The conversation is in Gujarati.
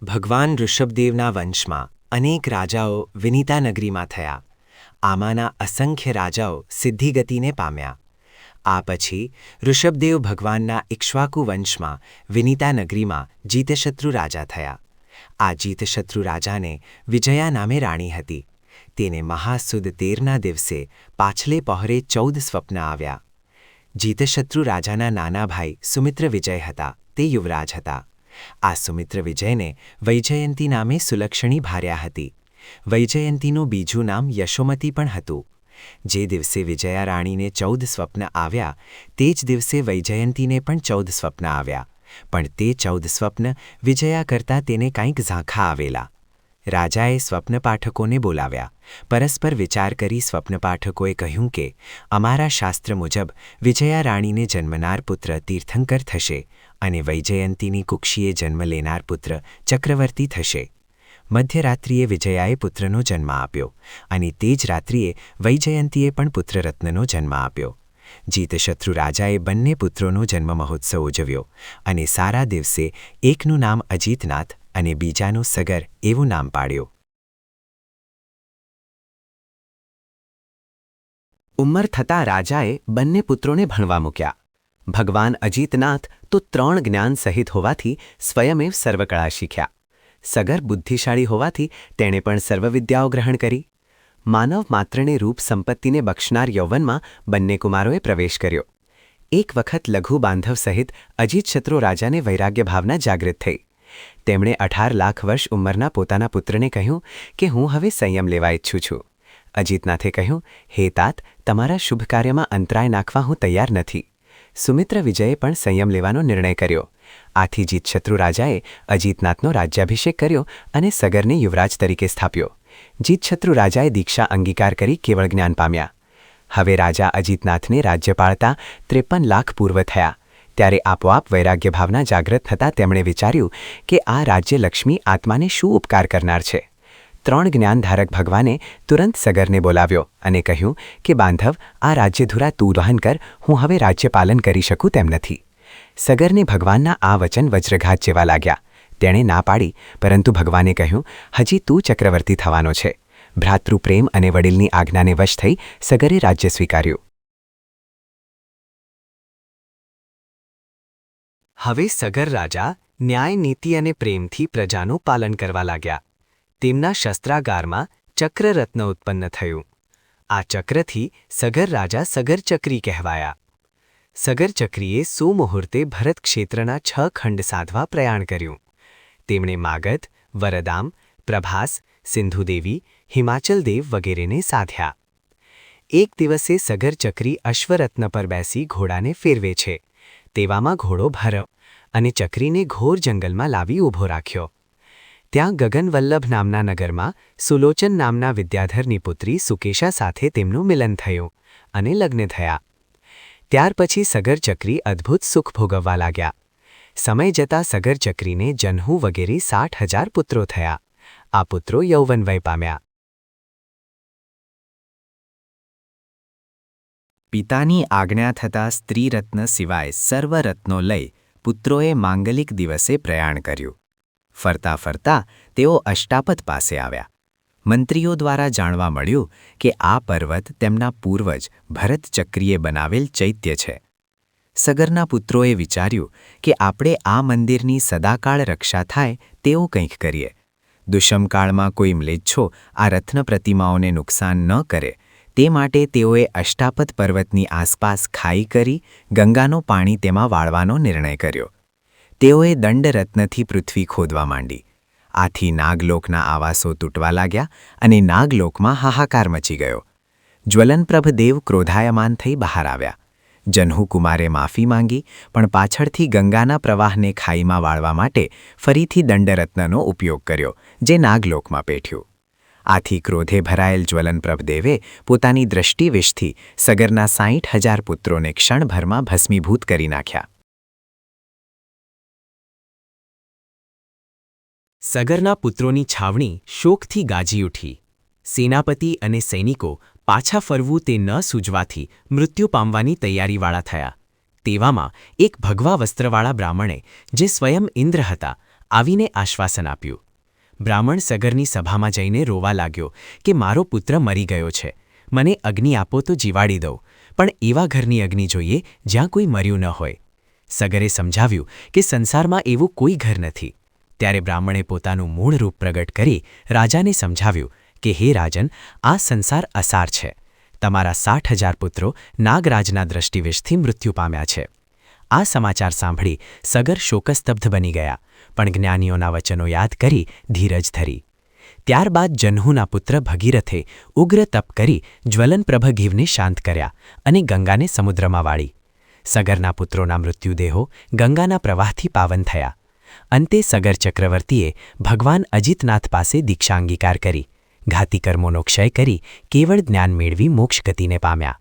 ભગવાન ઋષભદેવના વંશમાં અનેક રાજાઓ વિનીતા નગરીમાં થયા. આમાંના અસંખ્ય રાજાઓ સિદ્ધિગતિને પામ્યા. આ પછી ઋષભદેવ ભગવાનના ઇક્ષ્વાકુ વંશમાં વિનીતા નગરીમાં જીતશત્રુ રાજા થયા. આ જીતશત્રુ રાજાને વિજયા નામે રાણી હતી. તેને મહાસુદ 13ના દિવસે પાછલે પહોરે 14 સ્વપ્ન આવ્યા. જીતશત્રુ રાજાના નાના ભાઈ સુમિત્ર વિજય હતા. તે યુવરાજ હતા. આ સુમિત્ર વિજયને વૈજયંતી નામે સુલક્ષણી ભાર્યા હતી. વૈજયંતીનું બીજું નામ યશોમતી પણ હતું. જે દિવસે વિજયા રાણીને 14 સ્વપ્ન આવ્યા તે જ દિવસે વૈજયંતીને પણ 14 સ્વપ્ન આવ્યા. પણ તે 14 સ્વપ્ન વિજયા કરતાં તેને કંઈક ઝાંખા આવેલા. રાજાએ સ્વપ્નપાઠકોને બોલાવ્યા. પરસ્પર વિચાર કરી સ્વપ્નપાઠકોએ કહ્યું કે અમારા શાસ્ત્ર મુજબ વિજયા રાણીને જન્મનાર પુત્ર તીર્થંકર થશે અને વૈજયંતીની કુક્ષીએ જન્મ લેનાર પુત્ર ચક્રવર્તી થશે. મધ્યરાત્રિએ વિજયાએ પુત્રનો જન્મ આપ્યો અને તે જ રાત્રિએ વૈજયંતીએ પણ પુત્રરત્નનો જન્મ આપ્યો. જીતશત્રુ રાજાએ બંને પુત્રોનો જન્મ મહોત્સવ ઉજવ્યો અને સારા દિવસે એકનું નામ અજીતનાથ અને બીજાનું સગર એવું નામ પાડ્યું. ઉંમર થતાં રાજાએ બંને પુત્રોને ભણવા મૂક્યા. ભગવાન અજીતનાથ તો 3 જ્ઞાન સહિત હોવાથી સ્વયમેવ સર્વકળા શીખ્યા. સગર બુદ્ધિશાળી હોવાથી તેણે પણ સર્વવિદ્યાઓ ગ્રહણ કરી. માનવ માત્રને રૂપ સંપત્તિને બક્ષનાર યૌવનમાં બંને કુમારોએ પ્રવેશ કર્યો. એક વખત લઘુ બાંધવ સહિત અજીતશત્રુ રાજાને વૈરાગ્ય ભાવના જાગૃત થઈ. તેમણે 18 લાખ વર્ષ ઉંમરના પોતાના પુત્રને કહ્યું કે હું હવે સંયમ લેવા ઈચ્છું છું. અજીતનાથે કહ્યું, હે તાત, તમારા શુભ કાર્યમાં અંતરાય નાખવા હું તૈયાર નથી. સુમિત્ર વિજયે પણ સંયમ લેવાનો નિર્ણય કર્યો. આથી જીતશત્રુ રાજાએ અજીતનાથનો રાજ્યાભિષેક કર્યો અને સગરને યુવરાજ તરીકે સ્થાપ્યો. જીતશત્રુ રાજાએ દીક્ષા અંગીકાર કરી કેવળ જ્ઞાન પામ્યા. હવે રાજા અજીતનાથને રાજ્ય પાળતા 53 લાખ પૂર્વ થયા. ત્યારે આપોઆપ વૈરાગ્ય ભાવના જાગૃત થતાં તેમણે વિચાર્યું કે આ રાજ્ય લક્ષ્મી આત્માને શું ઉપકાર કરનાર છે. 3 જ્ઞાનધારક ભગવાને તુરંત સગરને બોલાવ્યો અને કહ્યું કે બાંધવ, આ રાજ્યધુરા તું વહન કર, હું હવે રાજ્યપાલન કરી શકું તેમ નથી. સગરને ભગવાનના આ વચન વજ્રઘાત જેવા લાગ્યા. તેણે ના પાડી, પરંતુ ભગવાને કહ્યું, હજી તું ચક્રવર્તી થવાનો છે. ભ્રાતૃપ્રેમ અને વડીલની આજ્ઞાને વશ થઈ સગરે રાજ્ય સ્વીકાર્યું. હવે સગર રાજા ન્યાય, નીતિ અને પ્રેમથી પ્રજાનું પાલન કરવા લાગ્યા. તેમના શસ્ત્રાગારમાં ચક્રરત્ન ઉત્પન્ન થયું. આ ચક્રથી સગર રાજા સગરચક્રી કહેવાયા. સગરચક્રીએ સુમુહૂર્તે ભરત ક્ષેત્રના 6 ખંડ સાધવા પ્રયાણ કર્યું. તેમણે માગધ, વરદામ, પ્રભાસ, સિંધુદેવી, હિમાચલદેવ વગેરેને સાધ્યા. એક દિવસે સગરચક્રી અશ્વરત્ન પર બેસી ઘોડાને ફેરવે છે. તેવામાં ઘોડો ભરવ અને ચક્રીને ઘોર જંગલમાં લાવી ઊભો રાખ્યો. ત્યાં ગગનવલ્લભ નામના નગરમાં સુલોચન નામના વિદ્યાધરની પુત્રી સુકેશા સાથે તેમનું મિલન થયું અને લગ્ન થયા. ત્યાર પછી સગરચક્રી અદ્ભુત સુખ ભોગવવા લાગ્યા. સમય જતાં સગરચક્રીને જન્હુ વગેરે 60,000 પુત્રો થયા. આ પુત્રો યૌવન વય પામ્યા. પિતાની આજ્ઞા થતાં સ્ત્રીરત્ન સિવાય સર્વ રત્નો લઈ પુત્રોએ માંગલિક દિવસે પ્રયાણ કર્યું. ફરતા ફરતા તેઓ અષ્ટાપદ પાસે આવ્યા. મંત્રીઓ દ્વારા જાણવા મળ્યું કે આ પર્વત તેમના પૂર્વજ ભરતચક્રીએ બનાવેલ ચૈત્ય છે. સગરના પુત્રોએ વિચાર્યું કે આપણે આ મંદિરની સદાકાળ રક્ષા થાય તેવું કંઈક કરીએ. દુષ્મકાળમાં કોઈ મ્લેચ્છો આ રત્ન પ્રતિમાઓને નુકસાન ન કરે તે માટે તેઓએ અષ્ટાપદ પર્વતની આસપાસ ખાઈ કરી ગંગાનું પાણી તેમાં વાળવાનો નિર્ણય કર્યો. તેઓએ દંડરત્નથી પૃથ્વી ખોદવા માંડી. આથી નાગલોકના આવાસો તૂટવા લાગ્યા અને નાગલોકમાં હાહાકાર મચી ગયો. જ્વલનપ્રભ દેવ ક્રોધાયમાન થઈ બહાર આવ્યા. જન્હુકુમારે માફી માંગી, પણ પાછળથી ગંગાના પ્રવાહને ખાઈમાં વાળવા માટે ફરીથી દંડરત્નનો ઉપયોગ કર્યો, જે નાગલોકમાં પેઠ્યું. આથી ક્રોધે ભરાયેલ જ્વલનપ્રભ દેવે પોતાની દ્રષ્ટિવિષથી સગરના 60,000 પુત્રોને ક્ષણભરમાં ભસ્મીભૂત કરી નાખ્યા. સગરના પુત્રોની છાવણી શોકથી ગાજી ઉઠી. સેનાપતિ અને સૈનિકો પાછા ફરવું તે ન સૂઝવાથી મૃત્યુ પામવાની તૈયારીવાળા થયા. તેવામાં એક ભગવા વસ્ત્રવાળા બ્રાહ્મણે, જે સ્વયં ઇન્દ્ર હતા, આવીને આશ્વાસન આપ્યું. બ્રાહ્મણ સગરની સભામાં જઈને રોવા લાગ્યો કે મારો પુત્ર મરી ગયો છે. મને અગ્નિ આપો તો જીવાડી દઉં, પણ એવા ઘરની અગ્નિ જોઈએ જ્યાં કોઈ મર્યું ન હોય. સગરે સમજાવ્યું કે સંસારમાં એવું કોઈ ઘર નથી. ત્યારે બ્રાહ્મણે પોતાનું મૂળ રૂપ પ્રગટ કરી રાજાને સમજાવ્યું કે હે રાજન, આ સંસાર અસાર છે. તમારા 60,000 પુત્રો નાગરાજના દ્રષ્ટિવિષથી મૃત્યુ પામ્યા છે. આ સમાચાર સાંભળી સગર શોકસ્તબ્ધ બની ગયા, પણ જ્ઞાનીઓના વચનો યાદ કરી ધીરજ ધરી. ત્યારબાદ જન્હુના પુત્ર ભગીરથે ઉગ્ર તપ કરી જ્વલનપ્રભ ઘીવને શાંત કર્યા અને ગંગાને સમુદ્રમાં વાળી. સગરના પુત્રોના મૃત્યુદેહો ગંગાના પ્રવાહથી પાવન થયા. અંતે સગર ચક્રવર્તીએ ભગવાન અજિતનાથ પાસે દીક્ષા અંગીકાર કરી, ઘાતી કર્મોનો ક્ષય કરી કેવળ જ્ઞાન મેળવી મોક્ષ ગતિને પામ્યા.